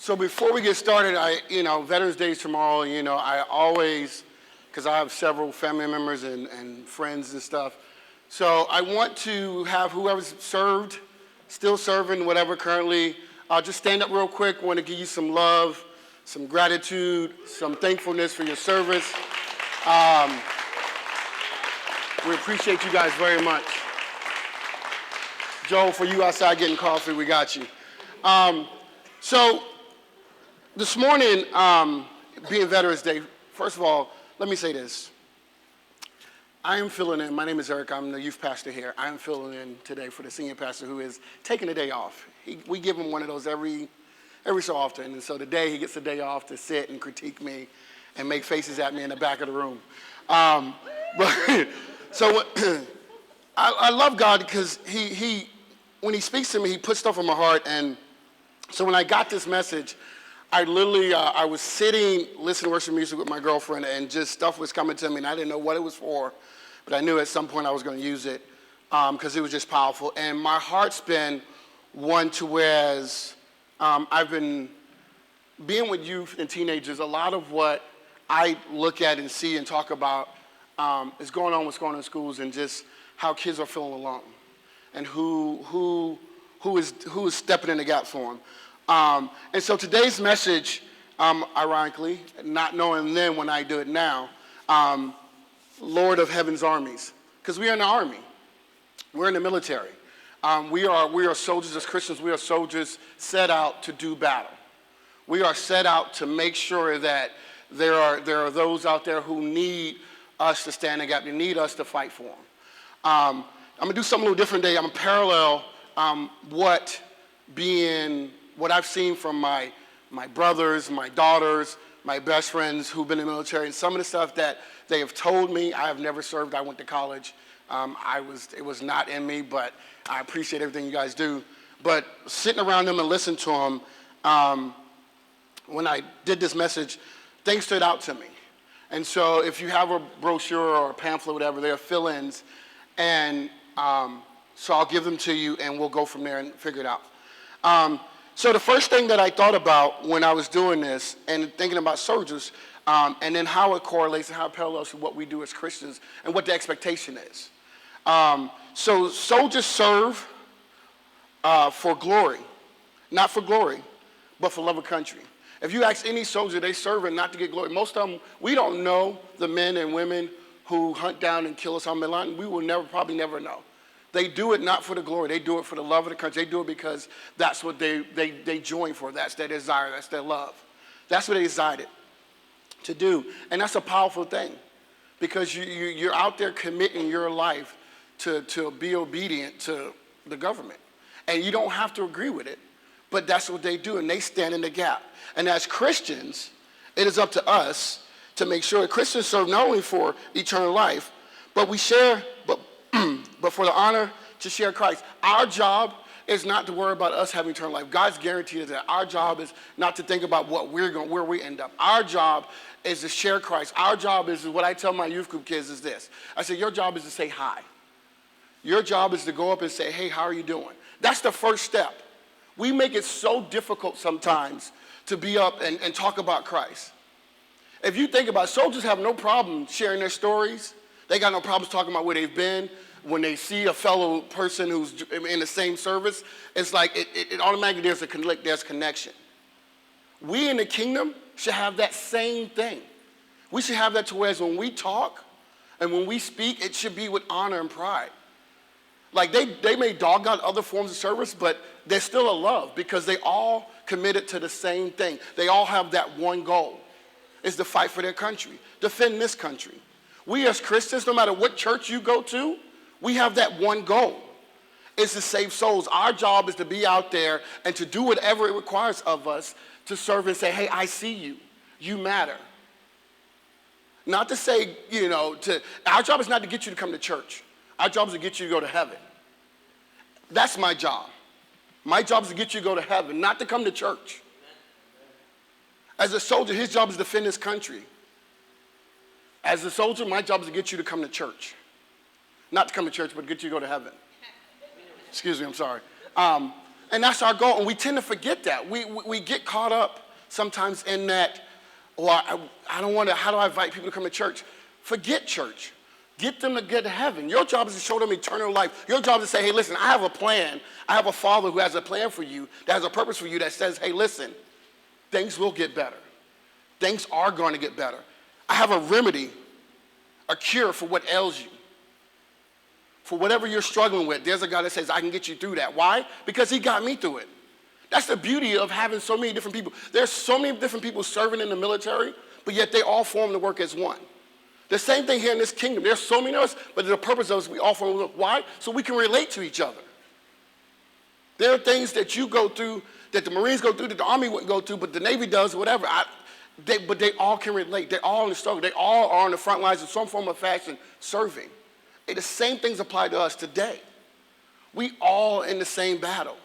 So before we get started, Veterans Day is tomorrow. I always, because I have several family members and friends and stuff. So I want to have whoever's served, still serving, whatever currently, just stand up real quick. Want to give you some love, some gratitude, some thankfulness for your service. We appreciate you guys very much. Joe, for you outside getting coffee, we got you. So this morning, being Veterans Day, first of all, let me say this. I am filling in. My name is Eric. I'm the youth pastor here. I am filling in today for the senior pastor who is taking a day off. We give him one of those every so often. And so today he gets a day off to sit and critique me and make faces at me in the back of the room. So I love God because he when he speaks to me, he puts stuff on my heart. And so when I got this message, I literally, I was sitting, listening to worship music with my girlfriend, and just stuff was coming to me, and I didn't know what it was for, but I knew at some point I was going to use it because it was just powerful. And my heart's been one to whereas I've been being with youth and teenagers, a lot of what I look at and see and talk about is what's going on in schools and just how kids are feeling alone and who is stepping in the gap for them. And so today's message, ironically, not knowing then when I do it now, Lord of Heaven's Armies, because we are in the army. We're in the military. We are soldiers as Christians. We are soldiers set out to do battle. We are set out to make sure that there are those out there who need us to stand in the gap. They need us to fight for them. I'm going to do something a little different today. I'm going to parallel what I've seen from my brothers, my daughters, my best friends who've been in the military, and some of the stuff that they have told me. I have never served. I went to college. It was not in me, but I appreciate everything you guys do. But sitting around them and listening to them, when I did this message, things stood out to me. And so if you have a brochure or a pamphlet, whatever, there are fill-ins. And so I'll give them to you, and we'll go from there and figure it out. So the first thing that I thought about when I was doing this and thinking about soldiers, and then how it correlates and how it parallels to what we do as Christians and what the expectation is. So soldiers serve for glory, not for glory, but for love of country. If you ask any soldier, they serve it not to get glory. Most of them, we don't know the men and women who hunt down and kill us on Milan. We will probably never know. They do it not for the glory. They do it for the love of the country. They do it because that's what they join for. That's their desire. That's their love. That's what they decided to do. And that's a powerful thing because you're out there committing your life to be obedient to the government. And you don't have to agree with it, but that's what they do, and they stand in the gap. And as Christians, it is up to us to make sure that Christians serve not only for eternal life, but we share, but for the honor to share Christ. Our job is not to worry about us having eternal life. God's guaranteed us that. Our job is not to think about where we end up. Our job is to share Christ. Our job is what I tell my youth group kids is this. I say, your job is to say hi. Your job is to go up and say, hey, how are you doing? That's the first step. We make it so difficult sometimes to be up and talk about Christ. If you think about it, soldiers have no problem sharing their stories. They got no problems talking about where they've been. When they see a fellow person who's in the same service, it's like it automatically there's connection. We in the kingdom should have that same thing. We should have that to whereas when we talk and when we speak, it should be with honor and pride. Like they may dog out other forms of service, but there's still a love because they all committed to the same thing. They all have that one goal, is to fight for their country, defend this country. We as Christians, no matter what church you go to, we have that one goal, is to save souls. Our job is to be out there and to do whatever it requires of us to serve and say, hey, I see you. You matter. Not to say, our job is not to get you to come to church. Our job is to get you to go to heaven. That's my job. My job is to get you to go to heaven, not to come to church. As a soldier, his job is to defend his country. As a soldier, my job is to get you to come to church. Not to come to church, but get you to go to heaven. Excuse me, I'm sorry. And that's our goal, and we tend to forget that. We get caught up sometimes in that, I don't want to, how do I invite people to come to church? Forget church. Get them to get to heaven. Your job is to show them eternal life. Your job is to say, hey, listen, I have a plan. I have a Father who has a plan for you, that has a purpose for you, that says, hey, listen, things will get better. Things are going to get better. I have a remedy, a cure for what ails you. For whatever you're struggling with, there's a God that says, I can get you through that. Why? Because he got me through it. That's the beauty of having so many different people. There's so many different people serving in the military, but yet they all form to work as one. The same thing here in this kingdom. There's so many of us, but the purpose of us, we all form to work. Why? So we can relate to each other. There are things that you go through, that the Marines go through, that the Army wouldn't go through, but the Navy does, whatever. But they all can relate. They're all in the struggle. They all are on the front lines in some form of fashion serving. And the same things apply to us today. We all in the same battle.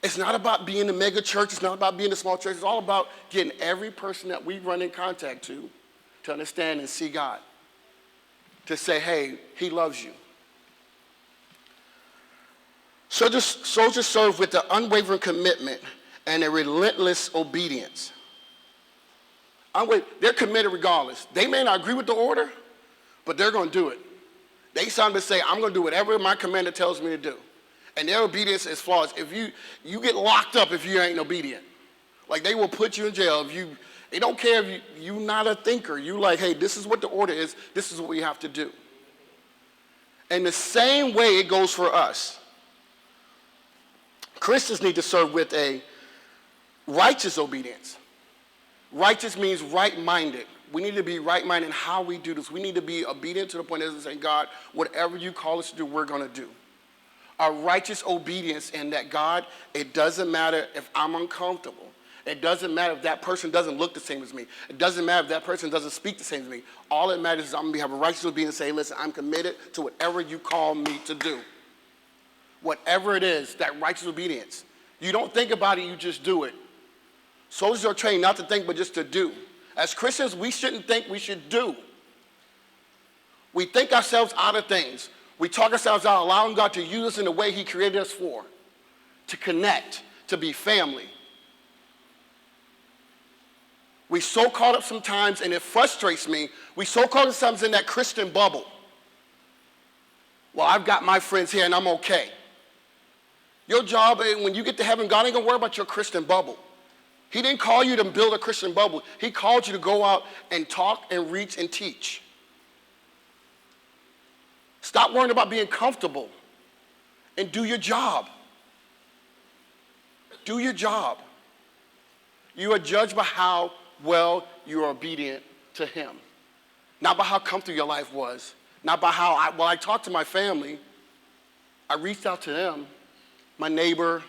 It's not about being the mega church. It's not about being the small church. It's all about getting every person that we run in contact to understand and see God. To say, hey, he loves you. Soldiers serve with an unwavering commitment and a relentless obedience. They're committed regardless. They may not agree with the order, but they're going to do it. They sound to say, I'm going to do whatever my commander tells me to do. And their obedience is flawless. If you get locked up if you ain't obedient. Like, they will put you in jail. They don't care if you're not a thinker. You like, hey, this is what the order is. This is what we have to do. And the same way it goes for us. Christians need to serve with a righteous obedience. Righteous means right-minded. We need to be right-minded in how we do this. We need to be obedient to the point of saying, God, whatever you call us to do, we're going to do. A righteous obedience in that, God, it doesn't matter if I'm uncomfortable. It doesn't matter if that person doesn't look the same as me. It doesn't matter if that person doesn't speak the same as me. All that matters is I'm going to have a righteous obedience and say, listen, I'm committed to whatever you call me to do. Whatever it is, that righteous obedience. You don't think about it, you just do it. Soldiers are trained not to think, but just to do. As Christians, we shouldn't think, we should do. We think ourselves out of things. We talk ourselves out, allowing God to use us in the way he created us for. To connect, to be family. We so caught up sometimes, and it frustrates me, we so caught up sometimes in that Christian bubble. Well, I've got my friends here and I'm okay. Your job, when you get to heaven, God ain't gonna worry about your Christian bubble. He didn't call you to build a Christian bubble. He called you to go out and talk and reach and teach. Stop worrying about being comfortable and do your job. Do your job. You are judged by how well you are obedient to him. Not by how comfortable your life was. Not by how, I talked to my family, I reached out to them, my neighbor.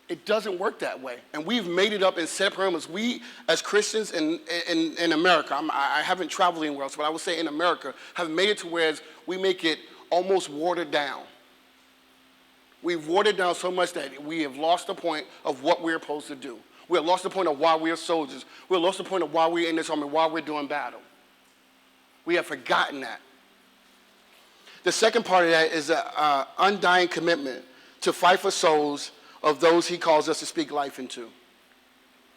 It doesn't work that way. And we've made it up in set parameters. We, as Christians in America, I haven't traveled anywhere else, but I would say in America, have made it to where we make it almost watered down. We've watered down so much that we have lost the point of what we're supposed to do. We have lost the point of why we are soldiers. We have lost the point of why we're in this army, why we're doing battle. We have forgotten that. The second part of that is an undying commitment to fight for souls of those he calls us to speak life into.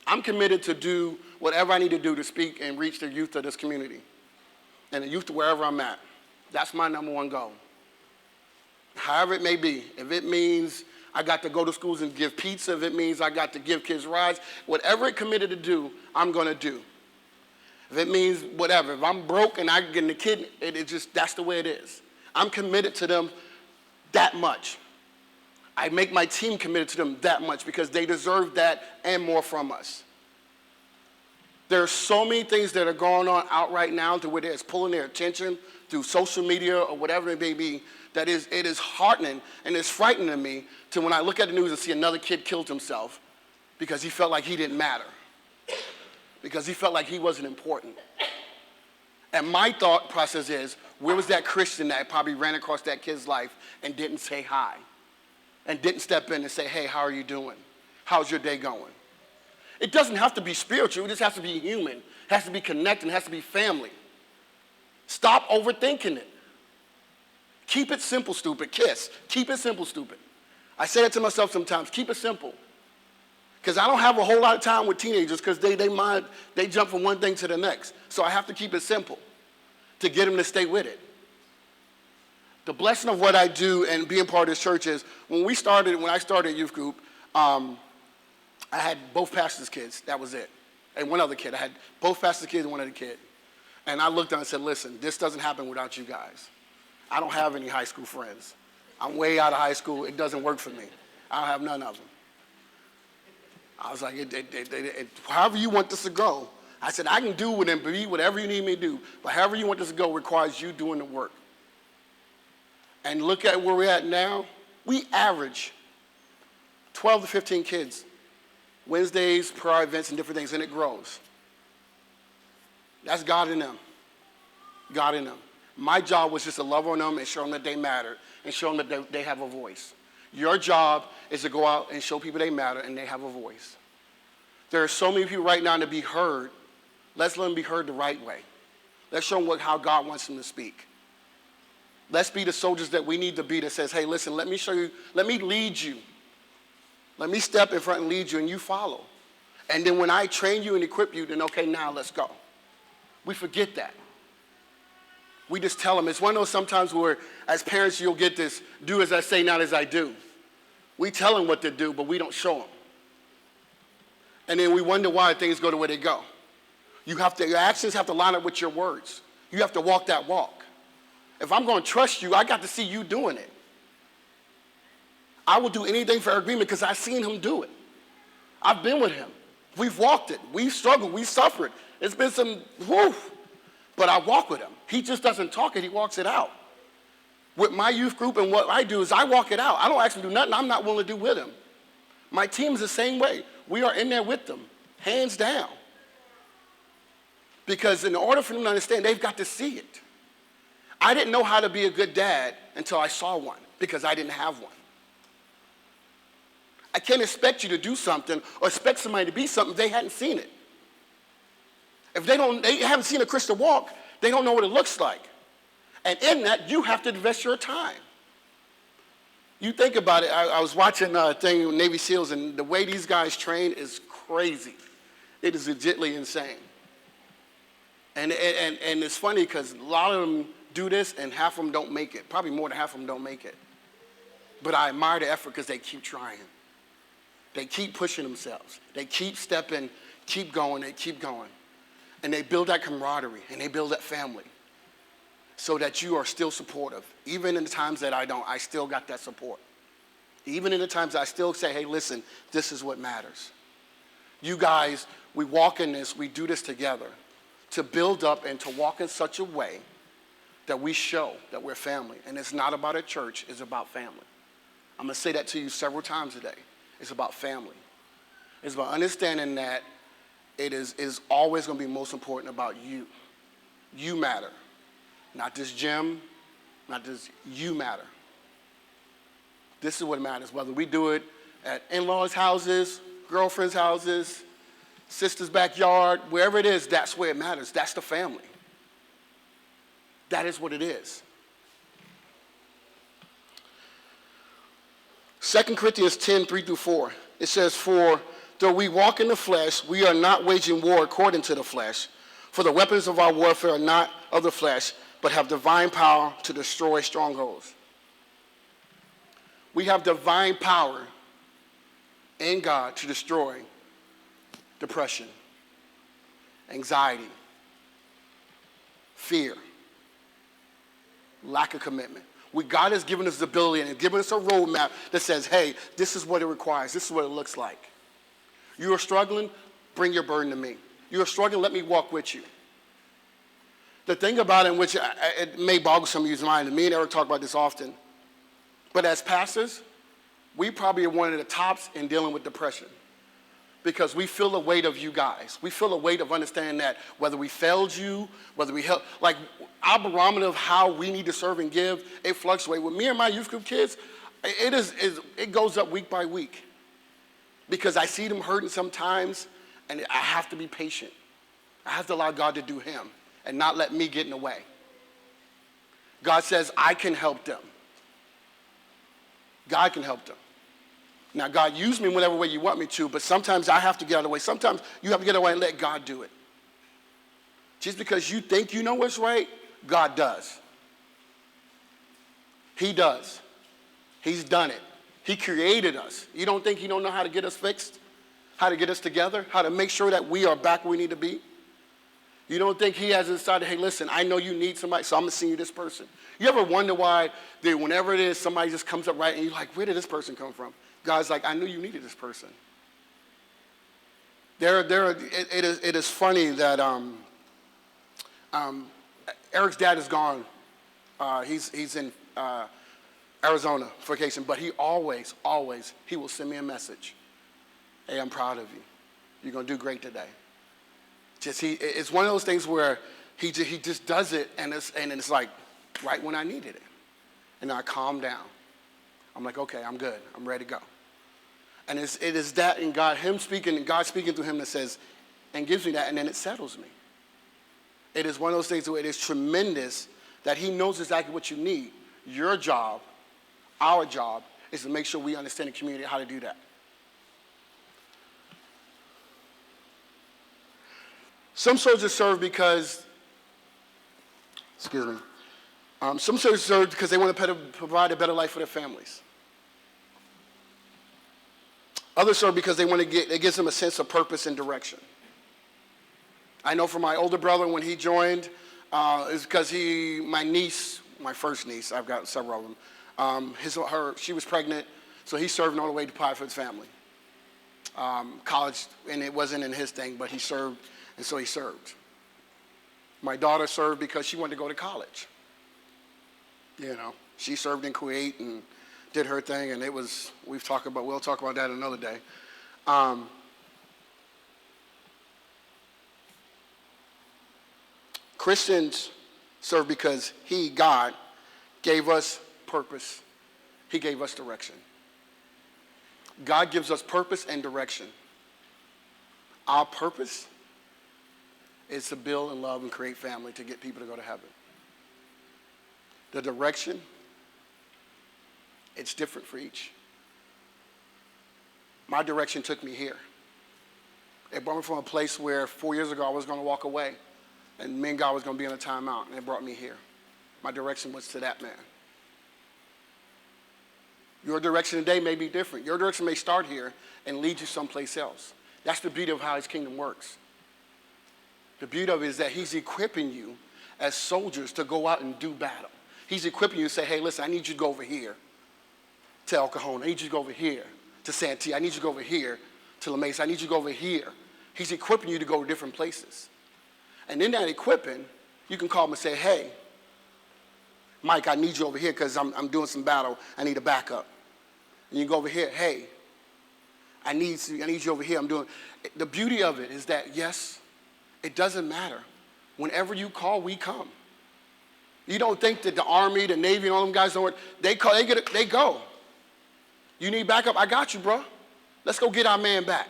I'm committed to do whatever I need to do to speak and reach the youth of this community and the youth wherever I'm at. That's my number one goal. However it may be. If it means I got to go to schools and give pizza, if it means I got to give kids rides, whatever it committed to do, I'm going to do. If it means whatever. If I'm broke and I get a kid, that's the way it is. I'm committed to them that much. I make my team committed to them that much because they deserve that and more from us. There are so many things that are going on out right now to where it's pulling their attention through social media or whatever it may be, it is heartening and it's frightening to me to when I look at the news and see another kid killed himself because he felt like he didn't matter, because he felt like he wasn't important. And my thought process is, where was that Christian that probably ran across that kid's life and didn't say hi? And didn't step in and say, hey, how are you doing? How's your day going? It doesn't have to be spiritual. It just has to be human. It has to be connected. It has to be family. Stop overthinking it. Keep it simple, stupid. KISS. Keep it simple, stupid. I say that to myself sometimes. Keep it simple. Because I don't have a whole lot of time with teenagers because they jump from one thing to the next. So I have to keep it simple to get them to stay with it. The blessing of what I do and being part of this church is when I started youth group, I had both pastors' kids. That was it. And one other kid. I had both pastors' kids and one other kid. And I looked at them and said, listen, this doesn't happen without you guys. I don't have any high school friends. I'm way out of high school. It doesn't work for me. I don't have none of them. I was like, however you want this to go. I said, I can do it and be whatever you need me to do, but however you want this to go requires you doing the work. And look at where we're at now. We average 12 to 15 kids, Wednesdays, prayer events, and different things, and it grows. That's God in them. God in them. My job was just to love on them and show them that they matter and show them that they have a voice. Your job is to go out and show people they matter and they have a voice. There are so many people right now to be heard. Let's let them be heard the right way. Let's show them how God wants them to speak. Let's be the soldiers that we need to be that says, hey, listen, let me show you, let me lead you. Let me step in front and lead you and you follow. And then when I train you and equip you, then okay, now let's go. We forget that. We just tell them. It's one of those sometimes where as parents you'll get this, do as I say, not as I do. We tell them what to do, but we don't show them. And then we wonder why things go the way they go. Your actions have to line up with your words. You have to walk that walk. If I'm going to trust you, I got to see you doing it. I will do anything for agreement because I've seen him do it. I've been with him. We've walked it. We've struggled. We've suffered. It's been some, whoo, but I walk with him. He just doesn't talk it. He walks it out. With my youth group and what I do is I walk it out. I don't ask him to do nothing I'm not willing to do with him. My team is the same way. We are in there with them, hands down. Because in order for them to understand, they've got to see it. I didn't know how to be a good dad until I saw one because I didn't have one. I can't expect you to do something or expect somebody to be something they hadn't seen it. If they haven't seen a Christian walk, they don't know what it looks like. And in that, you have to invest your time. You think about it. I was watching a thing with Navy SEALs, and the way these guys train is crazy. It is legitimately insane. And it's funny because a lot of them do this, and half of them don't make it. Probably more than half of them don't make it. But I admire the effort because they keep trying. They keep pushing themselves. They keep stepping, keep going, they keep going. And they build that camaraderie, and they build that family so that you are still supportive. Even in the times that I don't, I still got that support. Even in the times I still say, hey, listen, this is what matters. You guys, we walk in this, we do this together to build up and to walk in such a way that we show that we're family. And it's not about a church, it's about family. I'm going to say that to you several times today. It's about family. It's about understanding that it is always going to be most important about you. You matter. Not this gym, not this, you matter. This is what matters, whether we do it at in-laws' houses, girlfriends' houses, sister's backyard, wherever it is, that's where it matters. That's the family. That is what it is. 2 Corinthians 10, 3-4, it says, for though we walk in the flesh, we are not waging war according to the flesh. For the weapons of our warfare are not of the flesh, but have divine power to destroy strongholds. We have divine power in God to destroy depression, anxiety, fear, lack of commitment. God has given us the ability and given us a roadmap that says, hey, this is what it requires. This is what it looks like. You are struggling, bring your burden to me. You are struggling, let me walk with you. The thing about it, which it may boggle some of you's mind, and me and Eric talk about this often, but as pastors, we probably are one of the tops in dealing with depression because we feel the weight of you guys. We feel the weight of understanding that whether we failed you, whether we helped, like our barometer of how we need to serve and give, it fluctuates. With me and my youth group kids, it goes up week by week because I see them hurting sometimes, and I have to be patient. I have to allow God to do him and not let me get in the way. God says, I can help them. God can help them. Now, God, use me in whatever way you want me to, but sometimes I have to get out of the way. Sometimes you have to get away and let God do it. Just because you think you know what's right, God does. He does. He's done it. He created us. You don't think he don't know how to get us fixed? How to get us together? How to make sure that we are back where we need to be? You don't think he has decided, hey, listen, I know you need somebody, so I'm going to send you this person. You ever wonder why whenever it is, somebody just comes up right and you're like, where did this person come from? God's like, I knew you needed this person. It is funny that Eric's dad is gone. He's in Arizona vacation, but he always, he will send me a message. Hey, I'm proud of you. You're going to do great today. It's one of those things where he just does it, and it's like right when I needed it. And I calm down. I'm like, okay, I'm good. I'm ready to go. And it is that in God, God speaking through him that says, and gives me that, and then it settles me. It is one of those things where it is tremendous that he knows exactly what you need. Your job, our job, is to make sure we understand the community how to do that. Some soldiers serve because, some soldiers serve because they want to provide a better life for their families. Others serve because it gives them a sense of purpose and direction. I know for my older brother, when he joined, it's because my niece, my first niece, I've got several of them, she was pregnant, so he served all the way to provide for his family. College, and it wasn't in his thing, but he served, and so he served. My daughter served because she wanted to go to college. She served in Kuwait and did her thing, and we'll talk about that another day. Christians serve because God, gave us purpose. He gave us direction. God gives us purpose and direction. Our purpose is to build and love and create family to get people to go to heaven. The direction, it's different for each. My direction took me here. It brought me from a place where 4 years ago I was going to walk away, and me and God was going to be in a timeout, and it brought me here. My direction was to that man. Your direction today may be different. Your direction may start here and lead you someplace else. That's the beauty of how his kingdom works. The beauty of it is that he's equipping you as soldiers to go out and do battle. He's equipping you to say, hey, listen, I need you to go over here to El Cajon. I need you to go over here to Santee. I need you to go over here to La Mesa. I need you to go over here. He's equipping you to go to different places. And in that equipping, you can call him and say, hey, Mike, I need you over here because I'm doing some battle. I need a backup. And you go over here, hey, I need you over here. The beauty of it is that, yes, it doesn't matter. Whenever you call, we come. You don't think that the Army, the Navy, and all them guys don't. They go. You need backup? I got you, bro. Let's go get our man back.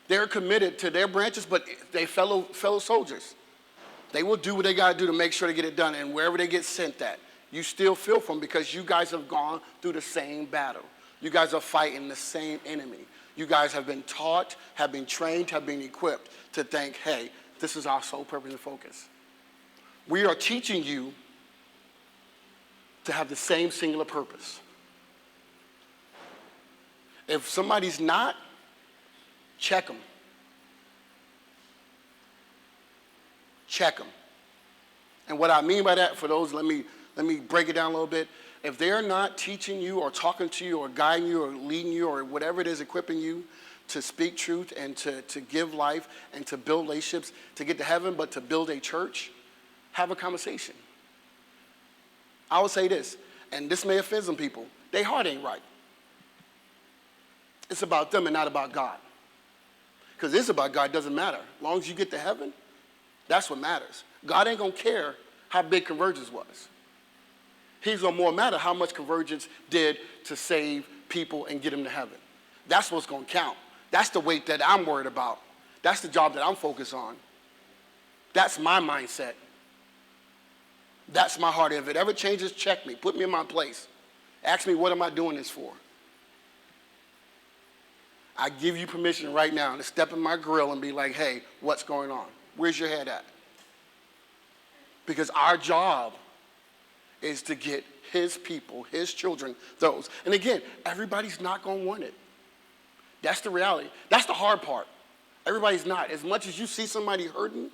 They're committed to their branches, but they fellow soldiers. They will do what they got to do to make sure they get it done. And wherever they get sent at, you still feel for them because you guys have gone through the same battle. You guys are fighting the same enemy. You guys have been taught, have been trained, have been equipped to think, hey, this is our sole purpose and focus. We are teaching you to have the same singular purpose. If somebody's not, check them. Check them. And what I mean by that, for those, let me break it down a little bit. If they're not teaching you or talking to you or guiding you or leading you or whatever it is, equipping you to speak truth and to give life and to build relationships, to get to heaven, but to build a church, have a conversation. I will say this, and this may offend some people. Their heart ain't right. It's about them and not about God. Because it's about God, it doesn't matter. As long as you get to heaven, that's what matters. God ain't going to care how big Convergence was. He's going to more matter how much Convergence did to save people and get them to heaven. That's what's going to count. That's the weight that I'm worried about. That's the job that I'm focused on. That's my mindset. That's my heart. If it ever changes, check me. Put me in my place. Ask me, what am I doing this for? I give you permission right now to step in my grill and be like, hey, what's going on? Where's your head at? Because our job is to get his people, his children, those. And again, everybody's not going to want it. That's the reality. That's the hard part. Everybody's not. As much as you see somebody hurting,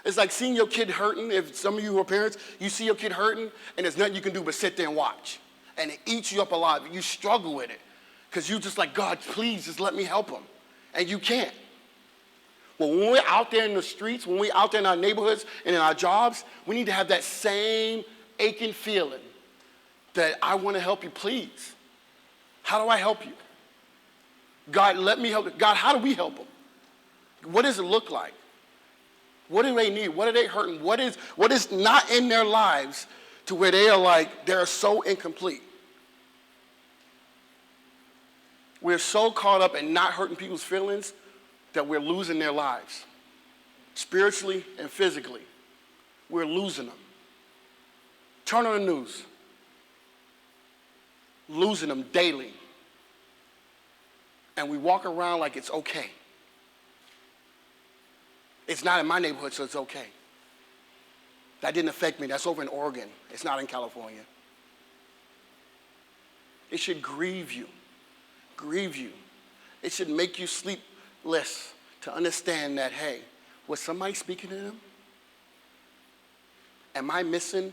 it's like seeing your kid hurting. If some of you are parents, you see your kid hurting, and there's nothing you can do but sit there and watch. And it eats you up alive. You struggle with it. Because you just like, God, please just let me help him. And you can't. Well, when we're out there in the streets, when we're out there in our neighborhoods and in our jobs, we need to have that same aching feeling that I want to help you, please. How do I help you? God, let me help you. God, how do we help them? What does it look like? What do they need? What are they hurting? What is not in their lives to where they are like, they're so incomplete? We're so caught up in not hurting people's feelings that we're losing their lives. Spiritually and physically. We're losing them. Turn on the news. Losing them daily. And we walk around like it's okay. It's not in my neighborhood, so it's okay. That didn't affect me. That's over in Oregon. It's not in California. It should grieve you. Grieve you. It should make you sleepless to understand that, hey, was somebody speaking to them? Am I missing?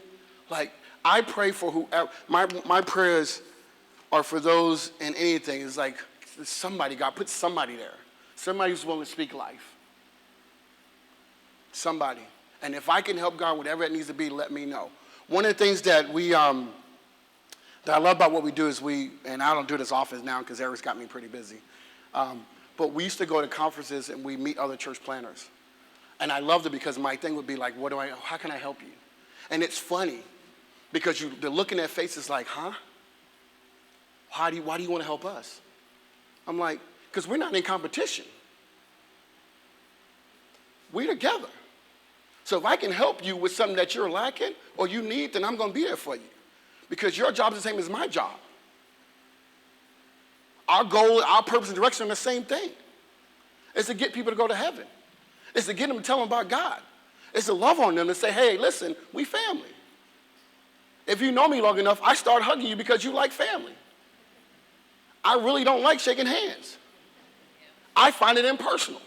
Like, I pray for whoever. My prayers are for those in anything. It's like somebody, God, put somebody there. Somebody who's willing to speak life. Somebody. And if I can help God, whatever it needs to be, let me know. One of the things that that I love about what we do is and I don't do this often now because Eric's got me pretty busy, but we used to go to conferences and we meet other church planners. And I loved it because my thing would be like, how can I help you? And it's funny because the look in their face is like, huh? Why do you want to help us? I'm like, because we're not in competition. We're together. So if I can help you with something that you're lacking or you need, then I'm going to be there for you. Because your job is the same as my job. Our goal, our purpose and direction are the same thing. It's to get people to go to heaven. It's to get them to tell them about God. It's to love on them and say, hey, listen, we family. If you know me long enough, I start hugging you because you like family. I really don't like shaking hands. I find it impersonal.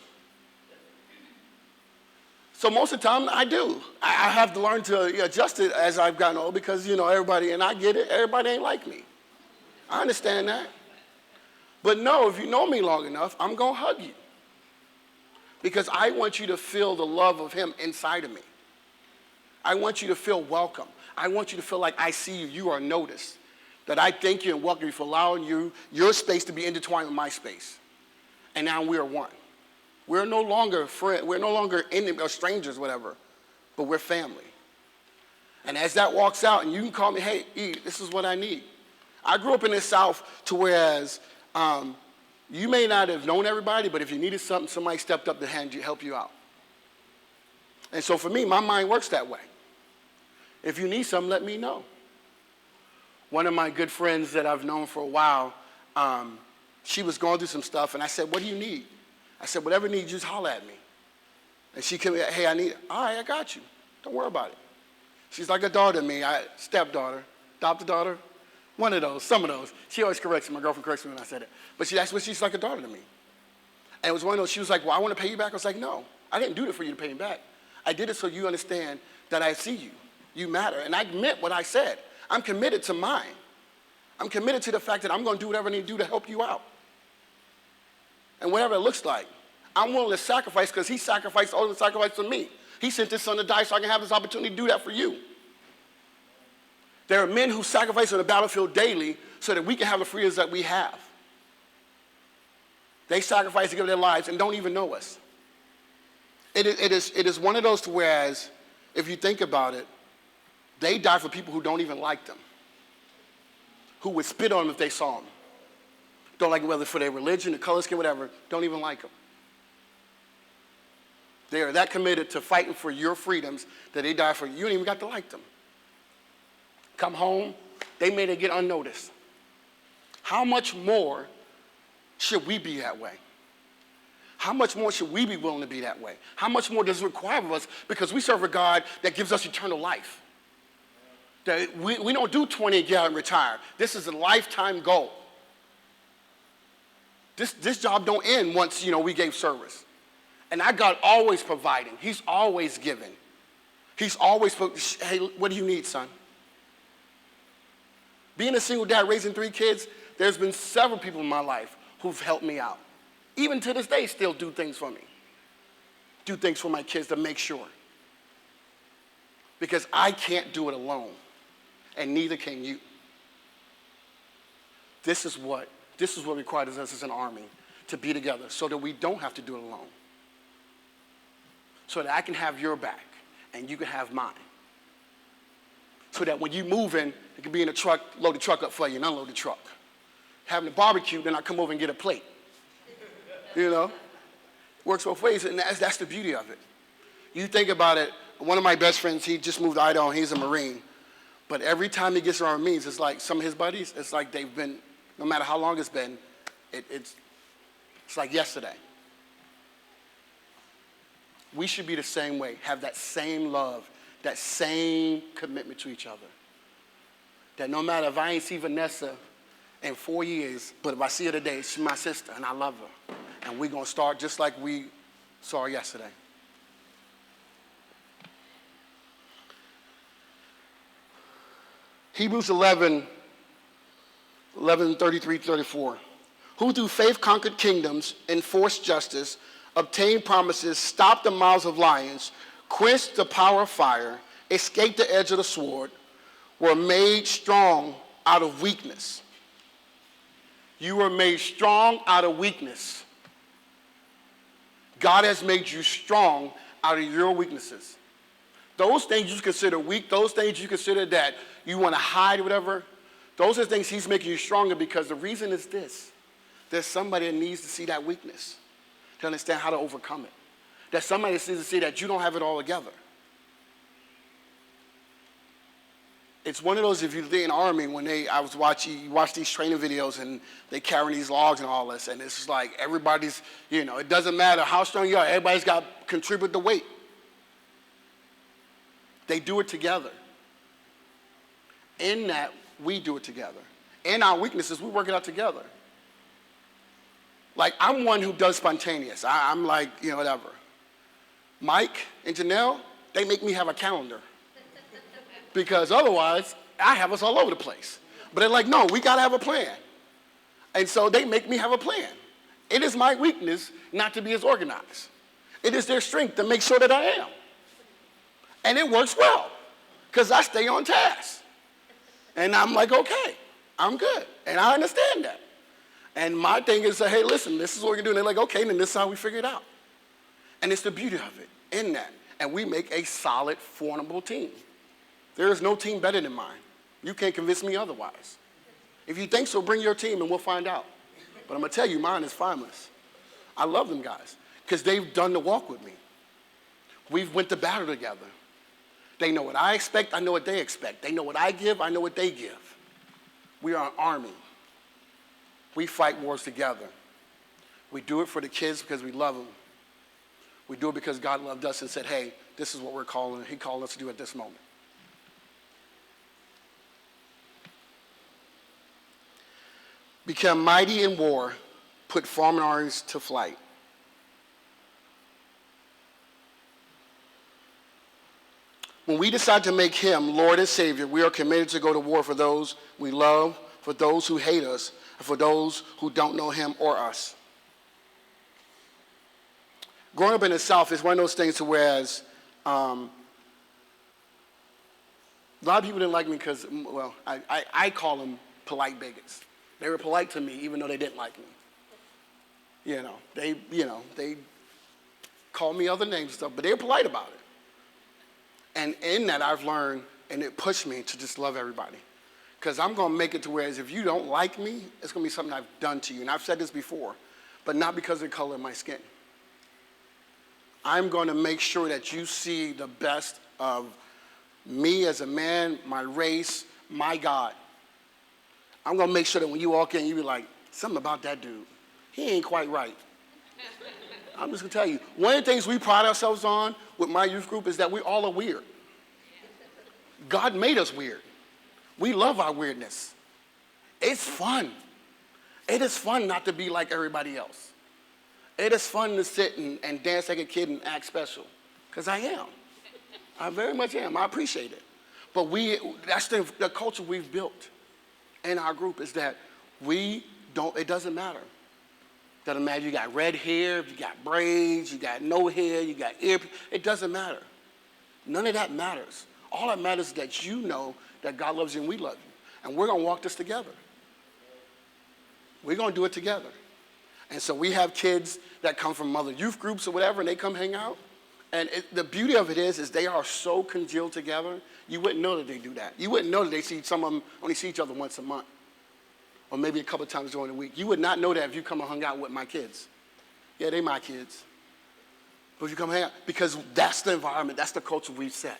So most of the time, I do. I have to learn to adjust it as I've gotten old because, everybody, and I get it, everybody ain't like me. I understand that. But no, if you know me long enough, I'm going to hug you. Because I want you to feel the love of him inside of me. I want you to feel welcome. I want you to feel like I see you, you are noticed. That I thank you and welcome you for allowing your space to be intertwined with my space. And now we are one. We're no longer friends. We're no longer enemies or strangers, whatever, but we're family. And as that walks out, and you can call me, hey, E, this is what I need. I grew up in the South to whereas you may not have known everybody, but if you needed something, somebody stepped up to help you out. And so for me, my mind works that way. If you need something, let me know. One of my good friends that I've known for a while, she was going through some stuff, and I said, what do you need? I said, whatever you need, just holler at me. And she came, hey, I need it. All right, I got you. Don't worry about it. She's like a daughter to me, stepdaughter, adopted daughter, one of those, some of those. She always corrects me. My girlfriend corrects me when I said it. But that's what she's like a daughter to me. And it was one of those, she was like, well, I want to pay you back. I was like, no, I didn't do it for you to pay me back. I did it so you understand that I see you. You matter. And I meant what I said. I'm committed to mine. I'm committed to the fact that I'm going to do whatever I need to do to help you out. And whatever it looks like, I'm willing to sacrifice because he sacrificed all the sacrifice for me. He sent his son to die so I can have this opportunity to do that for you. There are men who sacrifice on the battlefield daily so that we can have the freedoms that we have. They sacrifice to give their lives and don't even know us. It is one of those to whereas, if you think about it, they die for people who don't even like them, who would spit on them if they saw them. Don't like it whether for their religion, the color, skin, whatever, don't even like them. They are that committed to fighting for your freedoms that they die for you. You ain't even got to like them. come home, they made it get unnoticed. How much more should we be that way? How much more should we be willing to be that way? How much more does it require of us? Because we serve a God that gives us eternal life. That we don't do 20 and get out and retire. This is a lifetime goal. This job don't end once, we gave service. And our God always providing. He's always giving. He's always, hey, what do you need, son? Being a single dad raising 3 kids, there's been several people in my life who've helped me out. Even to this day, still do things for me. Do things for my kids to make sure. Because I can't do it alone. And neither can you. This is what requires us as an army, to be together so that we don't have to do it alone. So that I can have your back and you can have mine. So that when you move in, it can be in a truck, load the truck up for you and unload the truck. Having a barbecue, then I come over and get a plate. Works both ways, and that's the beauty of it. You think about it, one of my best friends, he just moved to Idaho, and he's a Marine. But every time he gets around Marines, it's like some of his buddies, it's like they've been, no matter how long it's been, it's like yesterday. We should be the same way, have that same love, that same commitment to each other. That no matter if I ain't see Vanessa in 4 years, but if I see her today, she's my sister, and I love her. And we're going to start just like we saw her yesterday. Hebrews 11:33-34. Who through faith conquered kingdoms, enforced justice, obtained promises, stopped the mouths of lions, quenched the power of fire, escaped the edge of the sword, were made strong out of weakness. You were made strong out of weakness. God has made you strong out of your weaknesses. Those things you consider weak, those things you consider that you want to hide or whatever, those are things he's making you stronger, because the reason is this. There's somebody that needs to see that weakness to understand how to overcome it. There's somebody that needs to see that you don't have it all together. It's one of those, if you're in the Army, when you watch these training videos and they carry these logs and all this, and it's just like everybody's, it doesn't matter how strong you are, everybody's got to contribute the weight. They do it together. In that, we do it together. In our weaknesses, we work it out together. Like, I'm one who does spontaneous. I'm like, whatever. Mike and Janelle, they make me have a calendar. Because otherwise, I have us all over the place. But they're like, no, we got to have a plan. And so they make me have a plan. It is my weakness not to be as organized. It is their strength to make sure that I am. And it works well, because I stay on task. And I'm like, okay, I'm good. And I understand that. And my thing is, hey, listen, this is what we're doing. They're like, okay, then this is how we figure it out. And it's the beauty of it in that. And we make a solid, formidable team. There is no team better than mine. You can't convince me otherwise. If you think so, bring your team and we'll find out. But I'm going to tell you, mine is timeless. I love them guys because they've done the walk with me. We've went to battle together. They know what I expect. I know what they expect. They know what I give. I know what they give. We are an army. We fight wars together. We do it for the kids because we love them. We do it because God loved us and said, hey, this is what we're calling. He called us to do at this moment. Become mighty in war, put foreign armies to flight. When we decide to make him Lord and Savior, we are committed to go to war for those we love, for those who hate us, and for those who don't know him or us. Growing up in the South is one of those things to whereas a lot of people didn't like me because, well, I call them polite bigots. They were polite to me even though they didn't like me. They called me other names and stuff, but they were polite about it. And in that I've learned, and it pushed me to just love everybody. Because I'm going to make it to whereas if you don't like me, it's going to be something I've done to you. And I've said this before, but not because of the color of my skin. I'm going to make sure that you see the best of me as a man, my race, my God. I'm going to make sure that when you walk in, you be like, something about that dude. He ain't quite right. I'm just going to tell you, one of the things we pride ourselves on with my youth group is that we all are weird. God made us weird. We love our weirdness. It's fun. It is fun not to be like everybody else. It is fun to sit and dance like a kid and act special, because I am. I very much am. I appreciate it. But that's the culture we've built in our group, is that it doesn't matter. Doesn't matter if you got red hair, if you got braids, you got no hair, you got ear. It doesn't matter. None of that matters. All that matters is that you know that God loves you and we love you. And we're going to walk this together. We're going to do it together. And so we have kids that come from other youth groups or whatever, and they come hang out. And the beauty of it is they are so congealed together, you wouldn't know that they do that. You wouldn't know that some of them only see each other once a month, or maybe a couple of times during the week. You would not know that if you come and hung out with my kids. Yeah, they my kids. But if you come hang out, because that's the environment, that's the culture we've set.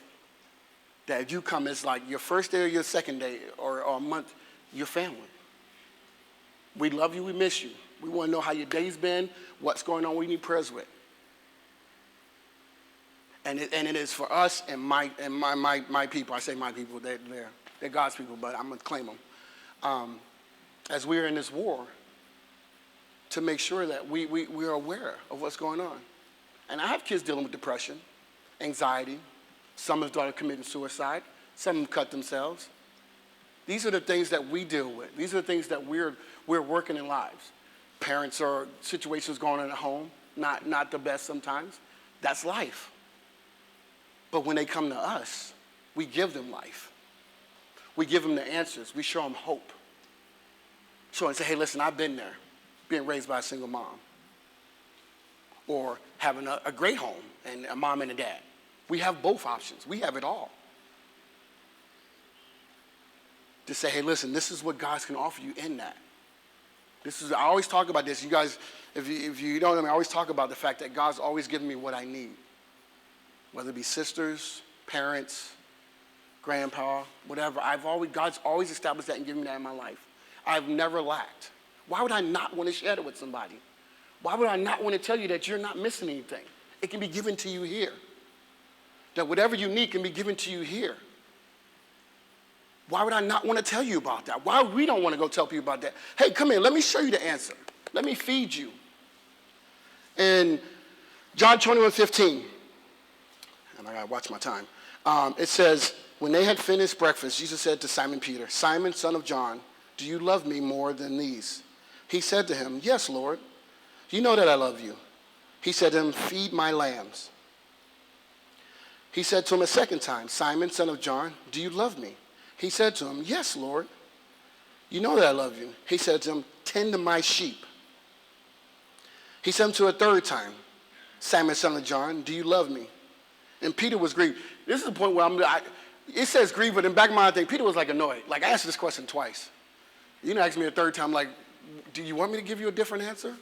That if you come, it's like your first day or your second day or a month, your family. We love you, we miss you. We want to know how your day's been, what's going on, we need prayers with. And it is for us and my people. I say my people, they're God's people, but I'm going to claim them. As we're in this war, to make sure that we're aware of what's going on. And I have kids dealing with depression, anxiety. Some have started committing suicide. Some have cut themselves. These are the things that we deal with. These are the things that we're working in lives. Parents or situations going on at home, not the best sometimes. That's life. But when they come to us, we give them life. We give them the answers. We show them hope. So and say, hey, listen, I've been there, being raised by a single mom. Or having a great home and a mom and a dad. We have both options. We have it all. To say, hey, listen, this is what God can offer you in that. I always talk about this. You guys, if you don't know me, I always talk about the fact that God's always given me what I need. Whether it be sisters, parents, grandpa, whatever. God's always established that and given me that in my life. I've never lacked. Why would I not want to share it with somebody? Why would I not want to tell you that you're not missing anything? It can be given to you here. That whatever you need can be given to you here. Why would I not want to tell you about that? Why we don't want to go tell people about that? Hey, come here, let me show you the answer. Let me feed you. In John 21:15, and I got to watch my time, it says, when they had finished breakfast, Jesus said to Simon Peter, Simon, son of John, do you love me more than these? He said to him, yes, Lord. You know that I love you. He said to him, feed my lambs. He said to him a second time, Simon, son of John, do you love me? He said to him, yes, Lord. You know that I love you. He said to him, tend to my sheep. He said to him a third time, Simon, son of John, do you love me? And Peter was grieved. This is the point where it says grieved, but in the back of my mind, I think Peter was like annoyed. Like, I answered this question twice. You know, asked me a third time, like, do you want me to give you a different answer?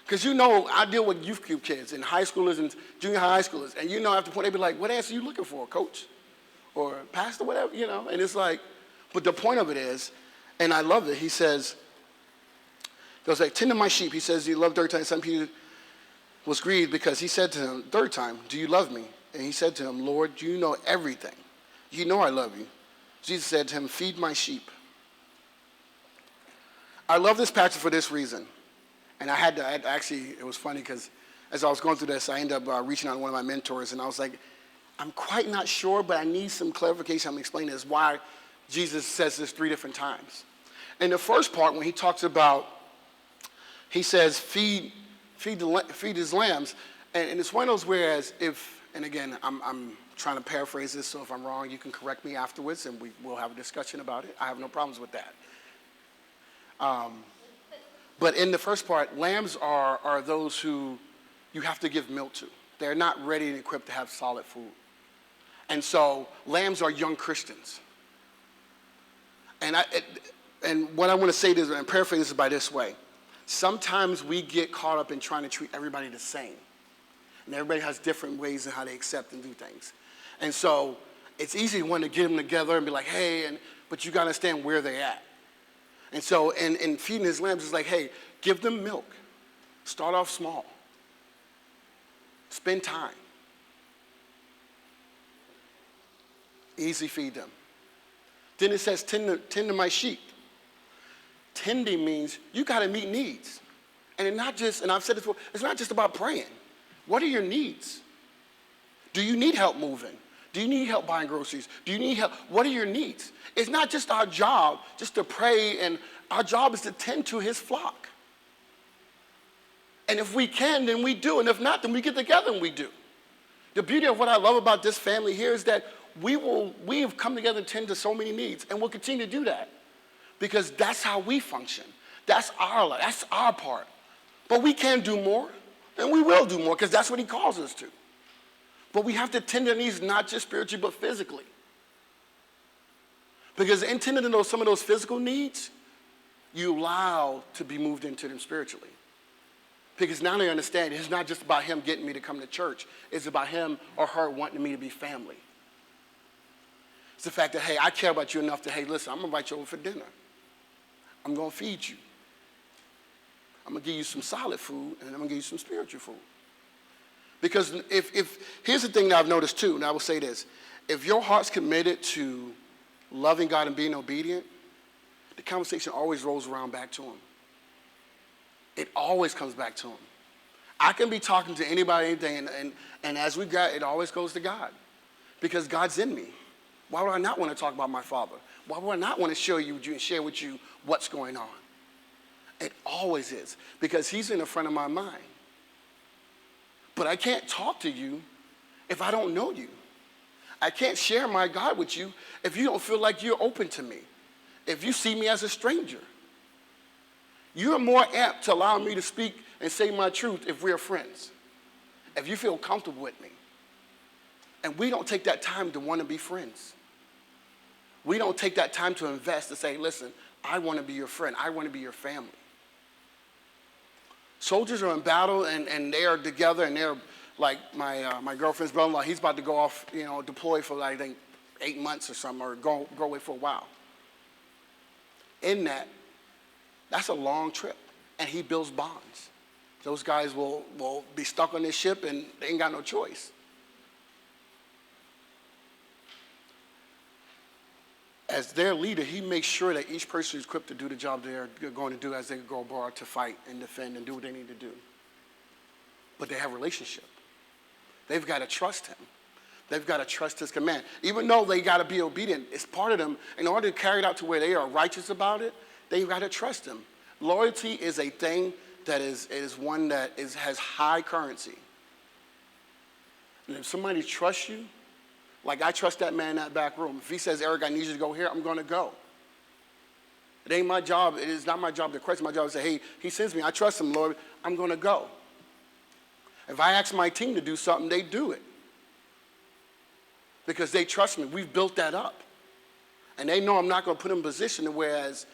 Because you know, I deal with youth group kids and high schoolers and junior high schoolers. And you know, after the point, they be like, what answer are you looking for, coach? Or pastor, whatever, you know. And it's like, but the point of it is, and I love it, he says, goes like, tend to my sheep. He says, you love third time. Son Peter was grieved because he said to him, third time, do you love me? And he said to him, Lord, you know everything. You know I love you. Jesus said to him, feed my sheep. I love this passage for this reason. And I had to actually, it was funny because as I was going through this, I ended up reaching out to one of my mentors, and I was like, I'm quite not sure, but I need some clarification. I'm going to explain this, why Jesus says this 3 different times. In the first part, when he talks about, he says, feed his lambs. And it's one of those whereas and again, I'm trying to paraphrase this, so if I'm wrong, you can correct me afterwards, and we'll have a discussion about it. I have no problems with that. But in the first part, lambs are those who you have to give milk to. They're not ready and equipped to have solid food. And so lambs are young Christians. And what I want to say is, and paraphrase this by this way, sometimes we get caught up in trying to treat everybody the same. And everybody has different ways in how they accept and do things. And so it's easy to want to get them together and be like, hey, but you got to understand where they're at. And so in feeding his lambs, it's like, hey, give them milk. Start off small. Spend time. Easy feed them. Then it says, tend to my sheep. Tending means you got to meet needs. And it's not just, and I've said this before, it's not just about praying. What are your needs? Do you need help moving? Do you need help buying groceries? Do you need help? What are your needs? It's not just our job just to pray, and our job is to tend to his flock. And if we can, then we do. And if not, then we get together and we do. The beauty of what I love about this family here is that we have come together and tend to so many needs, and we'll continue to do that because that's how we function. That's our life. That's our part. But we can do more, and we will do more because that's what he calls us to. But we have to tend to needs not just spiritually, but physically. Because in tending to some of those physical needs, you allow to be moved into them spiritually. Because now they understand it's not just about him getting me to come to church. It's about him or her wanting me to be family. It's the fact that, hey, I care about you enough to, hey, listen, I'm going to invite you over for dinner. I'm going to feed you. I'm going to give you some solid food, and I'm going to give you some spiritual food. Because if here's the thing that I've noticed too, and I will say this. If your heart's committed to loving God and being obedient, the conversation always rolls around back to him. It always comes back to him. I can be talking to anybody, anything, and as we got, it always goes to God. Because God's in me. Why would I not want to talk about my Father? Why would I not want to share with you what's going on? It always is. Because he's in the front of my mind. But I can't talk to you if I don't know you. I can't share my God with you if you don't feel like you're open to me. If you see me as a stranger. You're more apt to allow me to speak and say my truth if we're friends. If you feel comfortable with me. And we don't take that time to want to be friends. We don't take that time to invest to say, listen, I want to be your friend. I want to be your family. Soldiers are in battle, and they are together, and they're like my girlfriend's brother-in-law. He's about to go off, deploy for, I think, 8 months or something, or go away for a while. In that, that's a long trip, and he builds bonds. Those guys will be stuck on this ship, and they ain't got no choice. As their leader, he makes sure that each person is equipped to do the job they're going to do as they go abroad to fight and defend and do what they need to do. But they have a relationship. They've got to trust him. They've got to trust his command. Even though they got to be obedient, it's part of them. In order to carry it out to where they are righteous about it, they've got to trust him. Loyalty is a thing that is one that has high currency. And if somebody trusts you, like I trust that man in that back room. If he says, Eric, I need you to go here, I'm going to go. It ain't my job. It is not my job to question. My job is to say, hey, he sends me. I trust him, Lord. I'm going to go. If I ask my team to do something, they do it. Because they trust me. We've built that up. And they know I'm not going to put them in a position whereas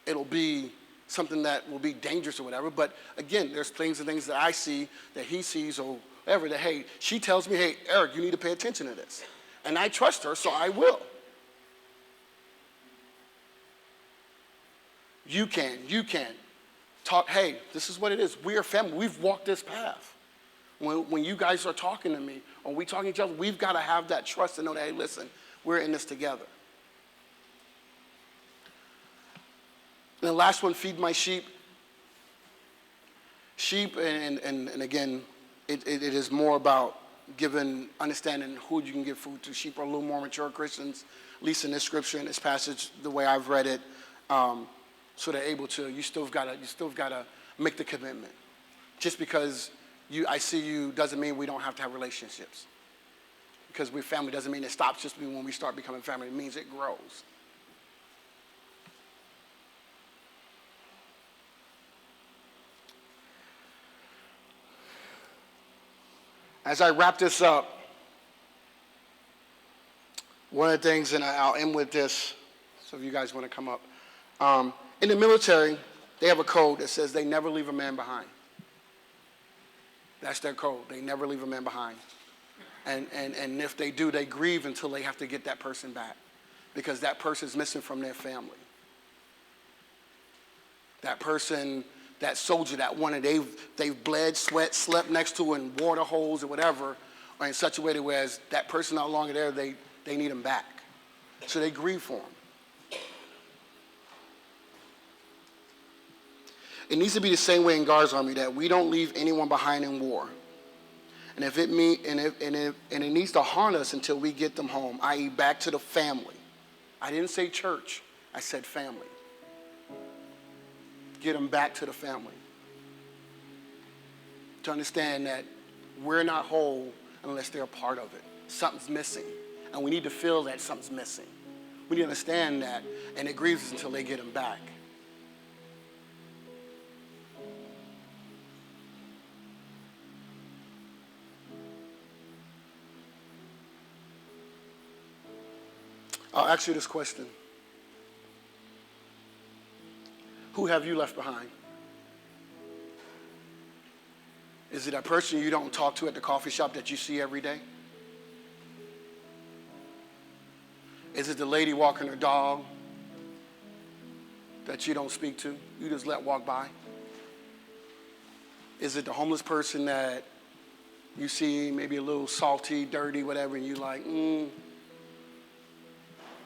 it'll be something that will be dangerous or whatever. But again, there's things that I see that he sees or whatever, that, hey, she tells me, hey, Eric, you need to pay attention to this. And I trust her, so I will. You can talk, hey, this is what it is. We are family. We've walked this path. When you guys are talking to me, or we talking to each other, we've got to have that trust and know that, hey, listen, we're in this together. And the last one, feed my sheep. Sheep, and again, it is more about understanding who you can give food to. Sheep are a little more mature Christians, at least in this scripture, in this passage, the way I've read it. So they're able to, you still got to make the commitment. Just because I see you doesn't mean we don't have to have relationships. Because we're family doesn't mean it stops just when we start becoming family. It means it grows. As I wrap this up, one of the things, and I'll end with this, so if you guys want to come up. In the military, they have a code that says they never leave a man behind. That's their code. They never leave a man behind. And if they do, they grieve until they have to get that person back, because that person is missing from their family. That person, that soldier, that one that they've bled, sweat, slept next to in water holes or whatever, or in such a way that whereas that person no longer there, they need them back. So they grieve for them. It needs to be the same way in God's army, that we don't leave anyone behind in war. And it needs to haunt us until we get them home, i.e. back to the family. I didn't say church, I said family. Get them back to the family. To understand that we're not whole unless they're a part of it. Something's missing. And we need to feel that something's missing. We need to understand that, and it grieves us until they get them back. I'll ask you this question. Who have you left behind? Is it a person you don't talk to at the coffee shop that you see every day? Is it the lady walking her dog that you don't speak to? You just let walk by? Is it the homeless person that you see maybe a little salty, dirty, whatever, and you're like,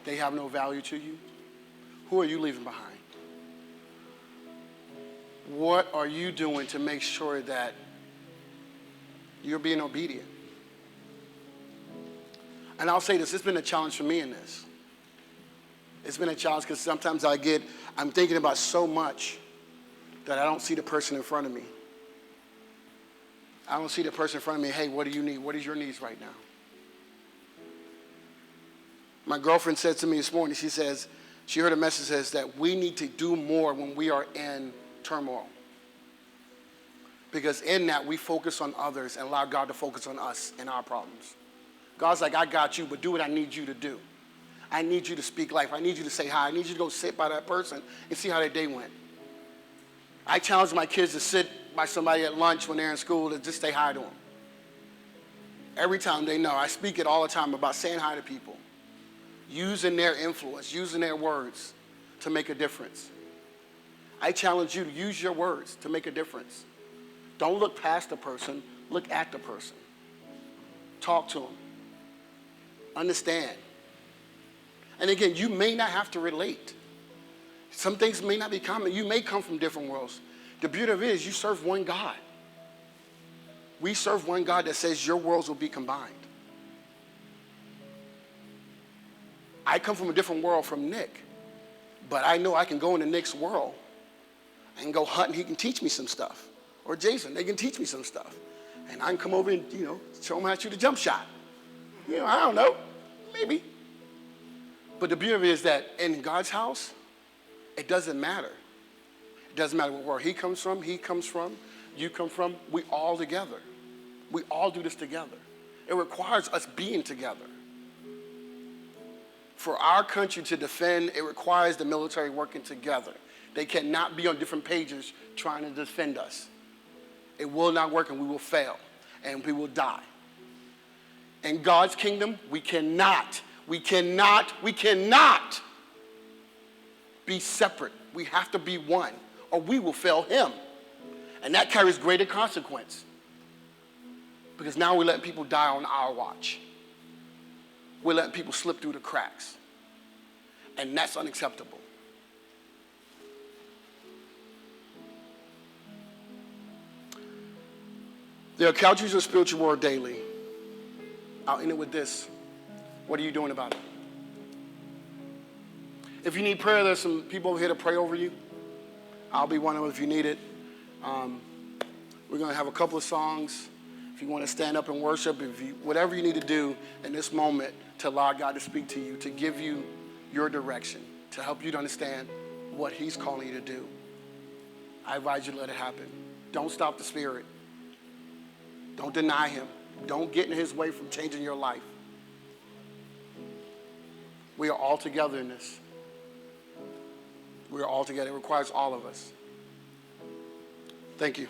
they have no value to you? Who are you leaving behind? What are you doing to make sure that you're being obedient? And I'll say this, it's been a challenge for me in this. It's been a challenge because sometimes I'm thinking about so much that I don't see the person in front of me. I don't see the person in front of me, hey, what do you need? What is your needs right now? My girlfriend said to me this morning, she says, she heard a message that says that we need to do more when we are in turmoil. Because in that, we focus on others and allow God to focus on us and our problems. God's like, I got you, but do what I need you to do. I need you to speak life. I need you to say hi. I need you to go sit by that person and see how their day went. I challenge my kids to sit by somebody at lunch when they're in school to just say hi to them. Every time they know. I speak it all the time about saying hi to people. Using their influence, using their words to make a difference. I challenge you to use your words to make a difference. Don't look past the person, look at the person. Talk to them. Understand. And again, you may not have to relate. Some things may not be common. You may come from different worlds. The beauty of it is you serve one God. We serve one God that says your worlds will be combined. I come from a different world from Nick, but I know I can go into Nick's world and go hunt and he can teach me some stuff. Or Jason, they can teach me some stuff. And I can come over and, show them how to shoot a jump shot. I don't know, maybe. But the beauty of it is that in God's house, it doesn't matter. It doesn't matter where he comes from, you come from, we all together. We all do this together. It requires us being together. For our country to defend, it requires the military working together. They cannot be on different pages trying to defend us. It will not work and we will fail and we will die. In God's kingdom, we cannot be separate. We have to be one or we will fail him. And that carries greater consequence. Because now we're letting people die on our watch. We're letting people slip through the cracks. And that's unacceptable. There are casualties of spiritual war daily. I'll end it with this. What are you doing about it? If you need prayer, there's some people over here to pray over you. I'll be one of them if you need it. We're going to have a couple of songs. If you want to stand up and worship, whatever you need to do in this moment to allow God to speak to you, to give you your direction, to help you to understand what he's calling you to do, I advise you to let it happen. Don't stop the Spirit. Don't deny him. Don't get in his way from changing your life. We are all together in this. We are all together. It requires all of us. Thank you.